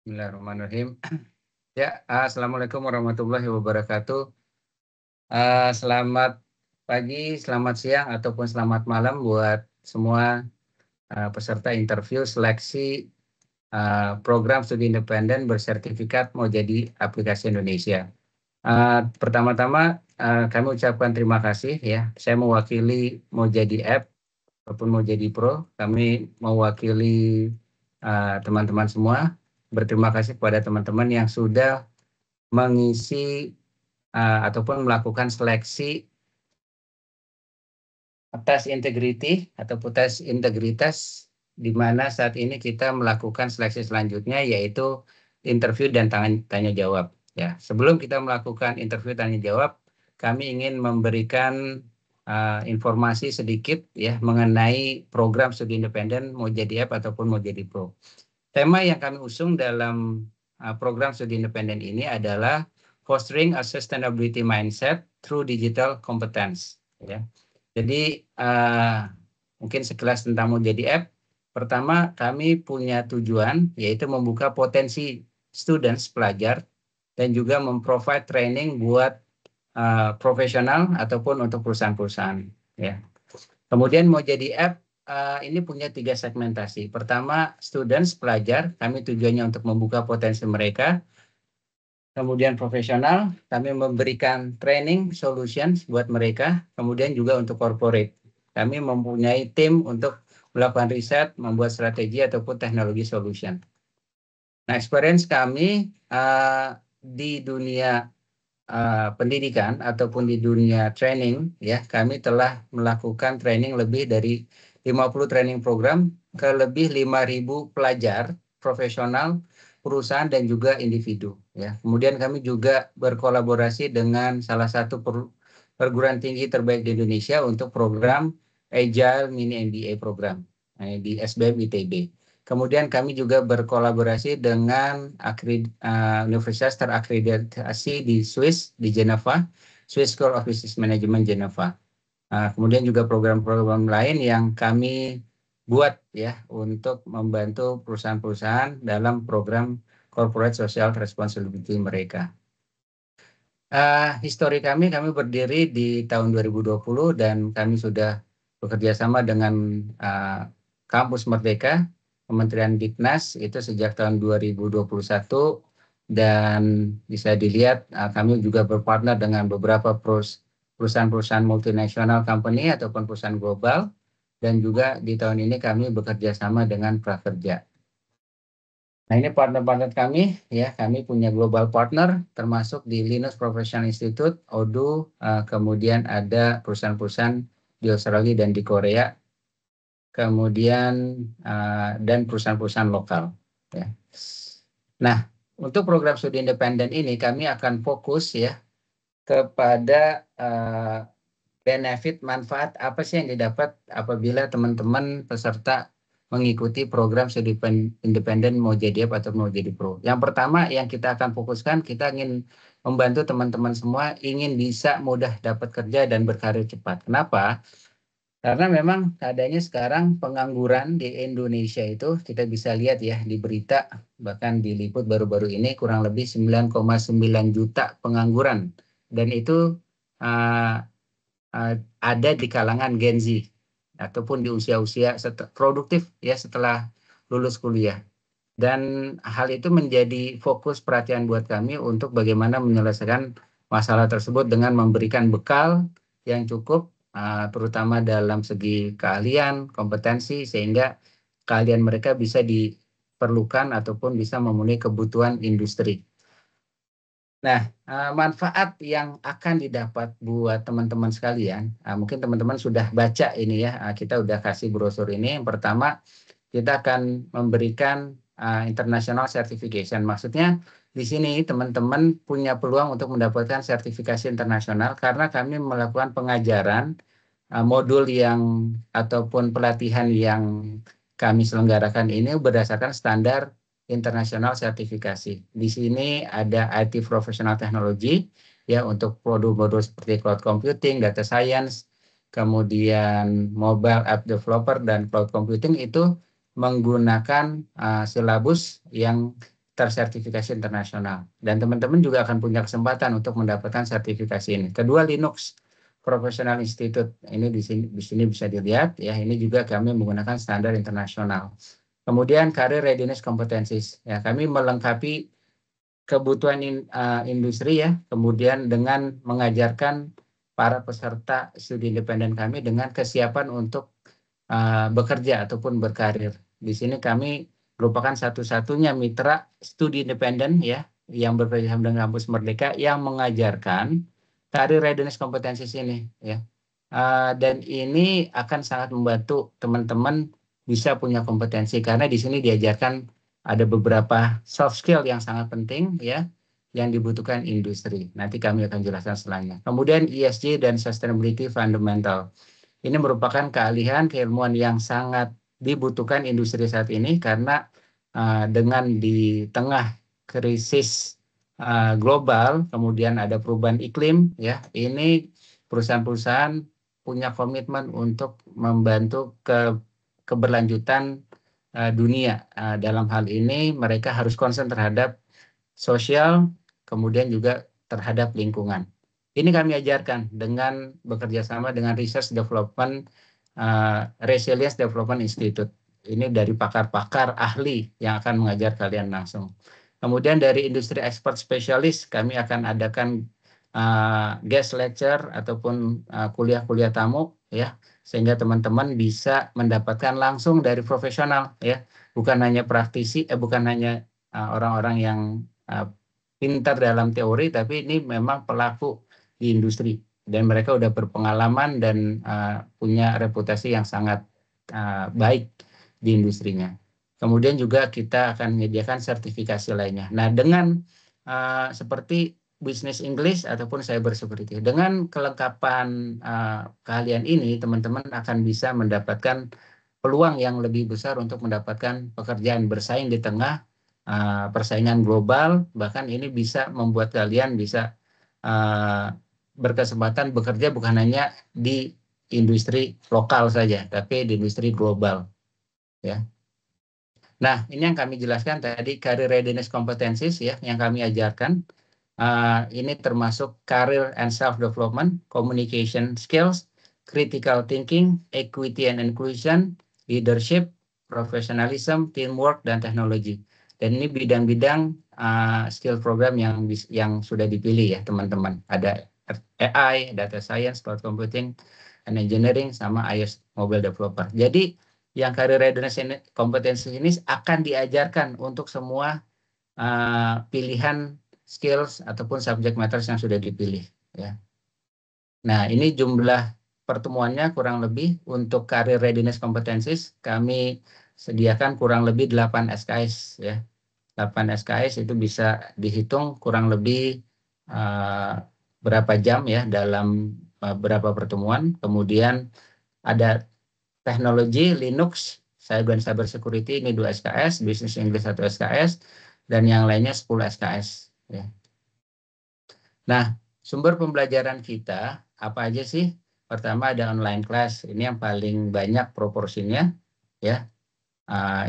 Bismillahirrahmanirrahim. Ya, Assalamualaikum warahmatullahi wabarakatuh. Selamat pagi, selamat siang, ataupun selamat malam buat semua peserta interview seleksi program studi independen bersertifikat mau jadi aplikasi Indonesia. Pertama-tama kami ucapkan terima kasih ya. Saya mewakili mau jadi app ataupun mau jadi pro. Kami mewakili teman-teman semua. Berterima kasih kepada teman-teman yang sudah mengisi ataupun melakukan seleksi tes integrity ataupun tes integritas, di mana saat ini kita melakukan seleksi selanjutnya yaitu interview dan tanya jawab. Ya, sebelum kita melakukan interview tanya jawab, kami ingin memberikan informasi sedikit ya mengenai program studi independen mau jadi app ataupun mau jadi pro. Tema yang kami usung dalam program studi independen ini adalah fostering a sustainability mindset through digital competence. Ya. Jadi mungkin sekilas tentang mau jadi app. Pertama, kami punya tujuan yaitu membuka potensi students, pelajar, dan juga memprovide training buat profesional ataupun untuk perusahaan-perusahaan. Ya. Kemudian mau jadi app ini punya 3 segmentasi. Pertama, students, pelajar. Kami tujuannya untuk membuka potensi mereka. Kemudian profesional, kami memberikan training solutions buat mereka. Kemudian juga untuk corporate. Kami mempunyai tim untuk melakukan riset, membuat strategi ataupun teknologi solution. Nah, experience kami di dunia pendidikan ataupun di dunia training ya, kami telah melakukan training lebih dari 50 training program ke lebih 5.000 pelajar profesional, perusahaan dan juga individu ya. Kemudian kami juga berkolaborasi dengan salah satu perguruan tinggi terbaik di Indonesia untuk program Agile Mini MBA program di SBM ITB. Kemudian kami juga berkolaborasi dengan universitas terakreditasi di Swiss, di Geneva, Swiss School of Business Management Geneva. Kemudian juga program-program lain yang kami buat ya untuk membantu perusahaan-perusahaan dalam program corporate social responsibility mereka. Histori kami berdiri di tahun 2020 dan kami sudah bekerja sama dengan Kampus Merdeka, Kementerian Diknas itu sejak tahun 2021 dan bisa dilihat kami juga berpartner dengan beberapa perusahaan-perusahaan multinasional company ataupun perusahaan global dan juga di tahun ini kami bekerja sama dengan Prakerja. Nah, ini partner-partner kami ya, kami punya global partner termasuk di Linux Professional Institute, ODU, kemudian ada perusahaan-perusahaan di Australia dan di Korea. Kemudian dan perusahaan-perusahaan lokal ya. Nah, untuk program studi independen ini kami akan fokus ya kepada benefit manfaat apa sih yang didapat apabila teman-teman peserta mengikuti program studi independen mau jadi apa atau mau jadi pro. Yang pertama yang kita akan fokuskan, kita ingin membantu teman-teman semua ingin bisa mudah dapat kerja dan berkarir cepat. Kenapa? Karena memang keadaannya sekarang pengangguran di Indonesia itu kita bisa lihat ya di berita, bahkan diliput baru-baru ini kurang lebih 9,9 juta pengangguran. Dan itu ada di kalangan Gen Z ataupun di usia-usia produktif ya setelah lulus kuliah. Dan hal itu menjadi fokus perhatian buat kami untuk bagaimana menyelesaikan masalah tersebut dengan memberikan bekal yang cukup terutama dalam segi keahlian, kompetensi, sehingga keahlian mereka bisa diperlukan ataupun bisa memenuhi kebutuhan industri. Nah, manfaat yang akan didapat buat teman-teman sekalian, mungkin teman-teman sudah baca ini ya, kita udah kasih brosur ini. Yang pertama, kita akan memberikan international certification. Maksudnya di sini teman-teman punya peluang untuk mendapatkan sertifikasi internasional karena kami melakukan pengajaran modul yang ataupun pelatihan yang kami selenggarakan ini berdasarkan standar internasional sertifikasi. Di sini ada IT Professional Technology ya untuk produk-produk seperti cloud computing, data science, kemudian mobile app developer dan cloud computing itu menggunakan silabus yang tersertifikasi internasional. Dan teman-teman juga akan punya kesempatan untuk mendapatkan sertifikasi ini. Kedua, Linux Professional Institute. Ini di sini bisa dilihat ya. Ini juga kami menggunakan standar internasional. Kemudian Career Readiness Competencies. Ya, kami melengkapi kebutuhan industri ya. Kemudian dengan mengajarkan para peserta studi independen kami dengan kesiapan untuk bekerja ataupun berkarir. Di sini kami merupakan satu-satunya mitra studi independen ya yang bekerjasama dengan Kampus Merdeka yang mengajarkan Career Readiness Competencies ini ya. Dan ini akan sangat membantu teman-teman bisa punya kompetensi karena di sini diajarkan ada beberapa soft skill yang sangat penting ya yang dibutuhkan industri. Nanti kami akan jelaskan setelahnya. Kemudian ESG dan Sustainability Fundamental. Ini merupakan keahlian keilmuan yang sangat dibutuhkan industri saat ini karena dengan di tengah krisis global, kemudian ada perubahan iklim, ya ini perusahaan-perusahaan punya komitmen untuk membantu keberlanjutan dunia. Dalam hal ini mereka harus concern terhadap sosial, kemudian juga terhadap lingkungan. Ini kami ajarkan dengan bekerja sama dengan Research Development Resilience Development Institute. Ini dari pakar-pakar ahli yang akan mengajar kalian langsung. Kemudian dari industri expert spesialis kami akan adakan guest lecture ataupun kuliah-kuliah tamu ya, sehingga teman-teman bisa mendapatkan langsung dari profesional ya, bukan hanya praktisi, bukan hanya orang-orang yang pintar dalam teori, tapi ini memang pelaku di industri dan mereka udah berpengalaman dan punya reputasi yang sangat baik di industrinya. Kemudian juga kita akan menyediakan sertifikasi lainnya. Nah, dengan seperti Business English ataupun Cyber Security, dengan kelengkapan keahlian ini, teman-teman akan bisa mendapatkan peluang yang lebih besar untuk mendapatkan pekerjaan bersaing di tengah persaingan global. Bahkan ini bisa membuat kalian bisa berkesempatan bekerja bukan hanya di industri lokal saja, tapi di industri global. Ya. Nah, ini yang kami jelaskan tadi, Career Readiness Competencies ya, yang kami ajarkan. Ini termasuk Career and Self-Development, Communication Skills, Critical Thinking, Equity and Inclusion, Leadership, Professionalism, Teamwork, dan Teknologi. Dan ini bidang-bidang skill program yang sudah dipilih ya teman-teman. Ada AI, Data Science, Cloud Computing, and Engineering, sama iOS Mobile Developer. Jadi yang Career Readiness Competencies ini akan diajarkan untuk semua pilihan skills ataupun subject matters yang sudah dipilih ya. Nah, ini jumlah pertemuannya kurang lebih untuk Career Readiness Competencies kami sediakan kurang lebih 8 SKS ya. 8 SKS itu bisa dihitung kurang lebih berapa jam ya dalam berapa pertemuan. Kemudian ada teknologi Linux, Cyber Security ini 2 SKS, Business English 1 SKS, dan yang lainnya 10 SKS. Ya. Nah, sumber pembelajaran kita apa aja sih? Pertama ada online class, ini yang paling banyak proporsinya. Ya,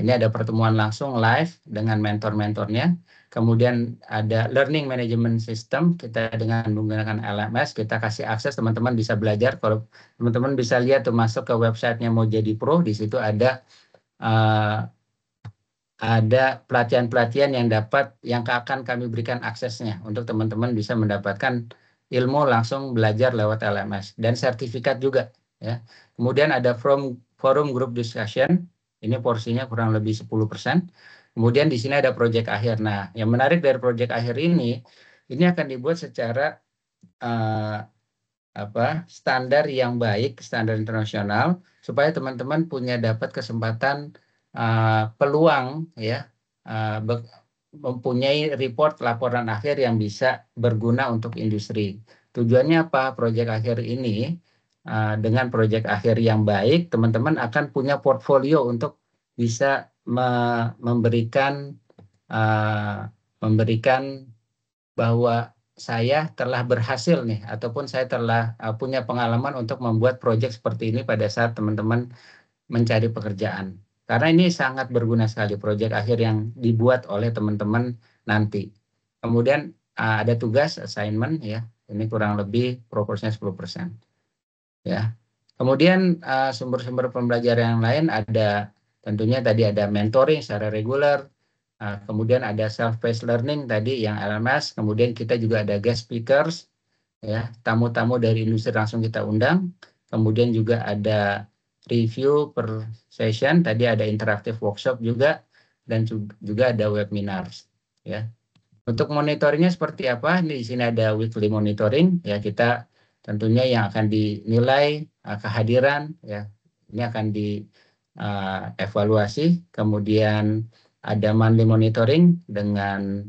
ini ada pertemuan langsung live dengan mentor-mentornya. Kemudian ada learning management system, kita dengan menggunakan LMS, kita kasih akses teman-teman bisa belajar. Kalau teman-teman bisa lihat tuh masuk ke websitenya Mau Jadi Pro, di situ ada pelatihan-pelatihan yang akan kami berikan aksesnya untuk teman-teman bisa mendapatkan ilmu langsung belajar lewat LMS dan sertifikat juga ya. Kemudian ada forum group discussion, ini porsinya kurang lebih 10%. Kemudian di sini ada proyek akhir. Nah, yang menarik dari proyek akhir ini akan dibuat secara standar yang baik, standar internasional, supaya teman-teman dapat kesempatan peluang ya mempunyai report laporan akhir yang bisa berguna untuk industri. Tujuannya apa? Proyek akhir ini dengan proyek akhir yang baik, teman-teman akan punya portfolio untuk bisa memberikan bahwa saya telah berhasil nih, ataupun saya telah punya pengalaman untuk membuat proyek seperti ini pada saat teman-teman mencari pekerjaan. Karena ini sangat berguna sekali proyek akhir yang dibuat oleh teman-teman nanti. Kemudian ada tugas assignment ya, ini kurang lebih proporsinya 10%. Ya. Kemudian sumber-sumber pembelajaran yang lain ada tentunya tadi ada mentoring secara reguler, kemudian ada self-paced learning tadi yang LMS, kemudian kita juga ada guest speakers, ya tamu-tamu dari industri langsung kita undang, kemudian juga ada review per session, tadi ada interaktif workshop juga, dan juga ada webinars, ya. Untuk monitoringnya seperti apa? Di sini ada weekly monitoring, ya kita tentunya yang akan dinilai kehadiran, ya ini akan dievaluasi. Kemudian ada monthly monitoring dengan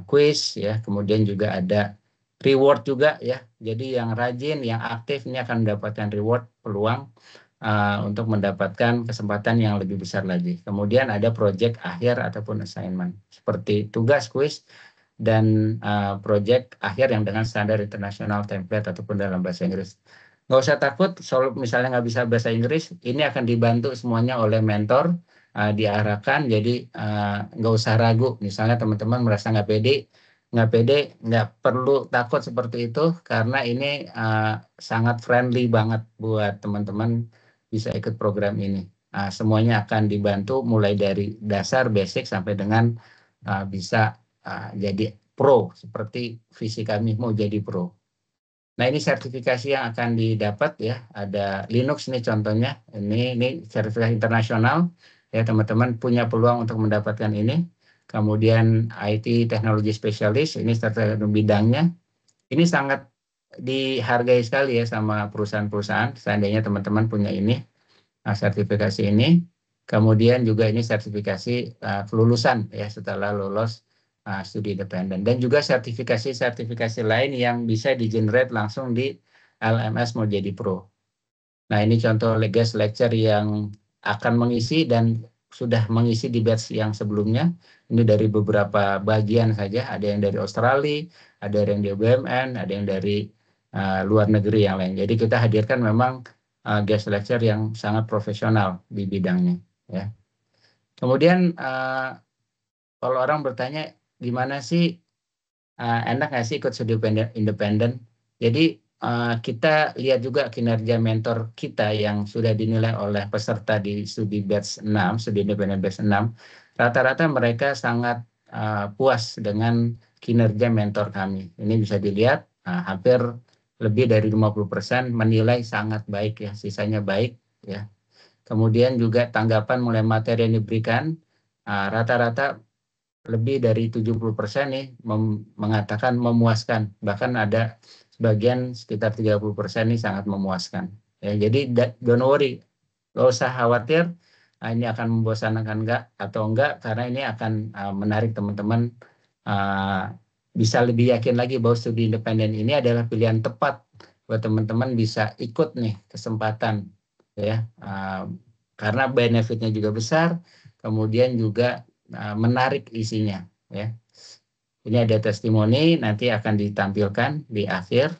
quiz, ya. Kemudian juga ada reward juga, ya. Jadi yang rajin, yang aktif ini akan mendapatkan reward, peluang untuk mendapatkan kesempatan yang lebih besar lagi. Kemudian ada project akhir ataupun assignment seperti tugas, kuis, dan project akhir yang dengan standar internasional template ataupun dalam bahasa Inggris. Nggak usah takut, soal misalnya nggak bisa bahasa Inggris, ini akan dibantu semuanya oleh mentor, diarahkan, jadi nggak usah ragu. Misalnya teman-teman merasa nggak pede, nggak perlu takut seperti itu, karena ini sangat friendly banget buat teman-teman bisa ikut program ini. Semuanya akan dibantu mulai dari dasar basic sampai dengan bisa jadi pro, seperti visi kami mau jadi pro. Nah, ini sertifikasi yang akan didapat, ya. Ada Linux nih contohnya. Ini sertifikasi internasional, ya, teman-teman punya peluang untuk mendapatkan ini. Kemudian IT teknologi spesialis, ini sertifikat bidangnya. Ini sangat dihargai sekali ya sama perusahaan-perusahaan, seandainya teman-teman punya ini, sertifikasi ini. Kemudian juga ini sertifikasi kelulusan ya setelah lulus studi independen, dan juga sertifikasi-sertifikasi lain yang bisa di-generate langsung di LMS mau jadi pro. Nah, ini contoh guest lecture yang akan mengisi dan sudah mengisi di batch yang sebelumnya. Ini dari beberapa bagian saja, ada yang dari Australia, ada yang dari BUMN, ada yang dari luar negeri yang lain. Jadi kita hadirkan memang guest lecture yang sangat profesional di bidangnya, ya. Kemudian kalau orang bertanya gimana sih, enak nggak sih ikut studi independen? Jadi kita lihat juga kinerja mentor kita yang sudah dinilai oleh peserta di studi batch 6, studi independen batch 6. Rata-rata mereka sangat puas dengan kinerja mentor kami. Ini bisa dilihat hampir lebih dari 50% menilai sangat baik ya, sisanya baik ya. Kemudian juga tanggapan mulai materi yang diberikan rata-rata lebih dari 70% nih mengatakan memuaskan, bahkan ada sebagian sekitar 30% nih sangat memuaskan. Ya, jadi don't worry, nggak usah khawatir ini akan membosankan enggak, karena ini akan menarik teman-teman bisa lebih yakin lagi bahwa studi independen ini adalah pilihan tepat buat teman-teman bisa ikut nih kesempatan ya, karena benefitnya juga besar, kemudian juga menarik isinya ya. Ini ada testimoni nanti akan ditampilkan di akhir.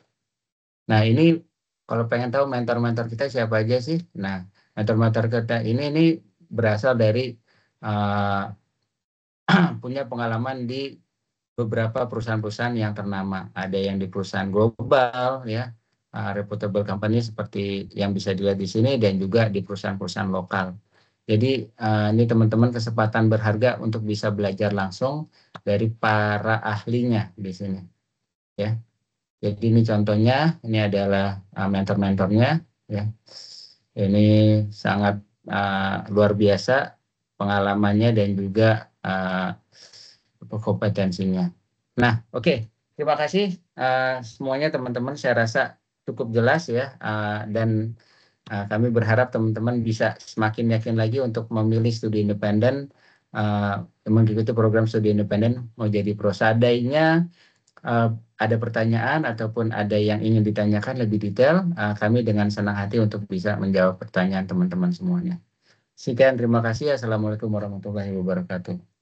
Nah, ini kalau pengen tahu mentor-mentor kita siapa aja sih? Nah, mentor-mentor kita ini berasal dari punya pengalaman di beberapa perusahaan-perusahaan yang ternama. Ada yang di perusahaan global ya, reputable company seperti yang bisa dilihat di sini, dan juga di perusahaan-perusahaan lokal. Jadi ini teman-teman kesempatan berharga untuk bisa belajar langsung dari para ahlinya di sini, ya. Jadi ini contohnya, ini adalah mentor-mentornya, ya. Ini sangat luar biasa pengalamannya dan juga kompetensinya. Nah, oke. Terima kasih semuanya teman-teman. Saya rasa cukup jelas ya, dan kami berharap teman-teman bisa semakin yakin lagi untuk memilih studi independen, mengikuti program studi independen mau jadi pro. Seandainya ada pertanyaan ataupun ada yang ingin ditanyakan lebih detail, kami dengan senang hati untuk bisa menjawab pertanyaan teman-teman semuanya. Sekian, terima kasih. Assalamualaikum warahmatullahi wabarakatuh.